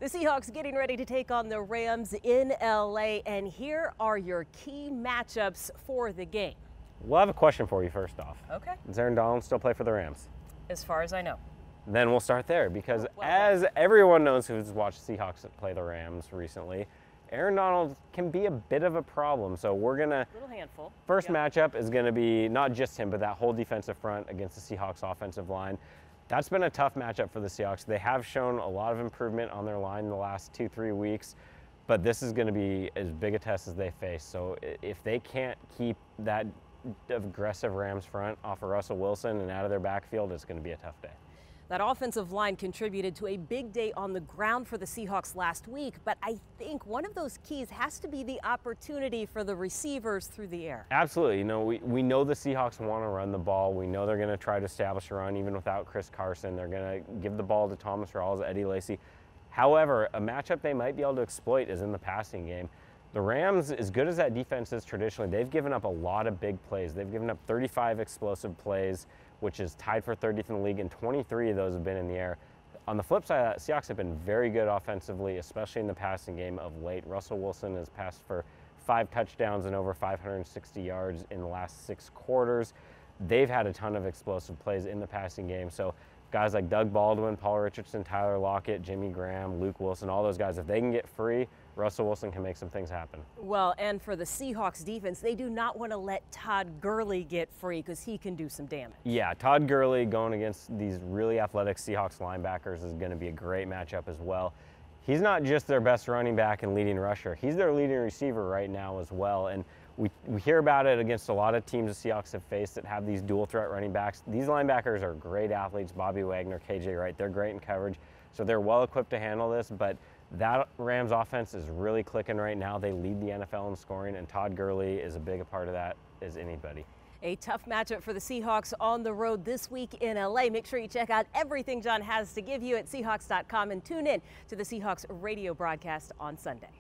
The Seahawks getting ready to take on the Rams in LA, and here are your key matchups for the game. We'll have a question for you first off. Okay. Does Aaron Donald still play for the Rams? As far as I know. Then we'll start there because as everyone knows who's watched Seahawks play the Rams recently, Aaron Donald can be a bit of a problem. So we're going to, little handful. First matchup is going to be not just him, but that whole defensive front against the Seahawks offensive line. That's been a tough matchup for the Seahawks. They have shown a lot of improvement on their line in the last 2-3 weeks, but this is going to be as big a test as they face. So if they can't keep that aggressive Rams front off of Russell Wilson and out of their backfield, it's going to be a tough day. That offensive line contributed to a big day on the ground for the Seahawks last week, but I think one of those keys has to be the opportunity for the receivers through the air. Absolutely. You know, we know the Seahawks want to run the ball. We know they're going to try to establish a run even without Chris Carson. They're going to give the ball to Thomas Rawls, Eddie Lacy. However, a matchup they might be able to exploit is in the passing game. The Rams, as good as that defense is traditionally, they've given up a lot of big plays. They've given up 35 explosive plays, which is tied for 30th in the league, and 23 of those have been in the air. On the flip side of that, Seahawks have been very good offensively, especially in the passing game of late. Russell Wilson has passed for 5 touchdowns and over 560 yards in the last 6 quarters. They've had a ton of explosive plays in the passing game. So guys like Doug Baldwin, Paul Richardson, Tyler Lockett, Jimmy Graham, Luke Wilson, all those guys, if they can get free, Russell Wilson can make some things happen. Well, and for the Seahawks defense, they do not want to let Todd Gurley get free because he can do some damage. Yeah, Todd Gurley going against these really athletic Seahawks linebackers is going to be a great matchup as well. He's not just their best running back and leading rusher. He's their leading receiver right now as well. And we hear about it against a lot of teams the Seahawks have faced that have these dual threat running backs. These linebackers are great athletes. Bobby Wagner, KJ Wright, they're great in coverage. So they're well equipped to handle this, but that Rams offense is really clicking right now. They lead the NFL in scoring, and Todd Gurley is as big a part of that as anybody. A tough matchup for the Seahawks on the road this week in LA. Make sure you check out everything John has to give you at Seahawks.com and tune in to the Seahawks radio broadcast on Sunday.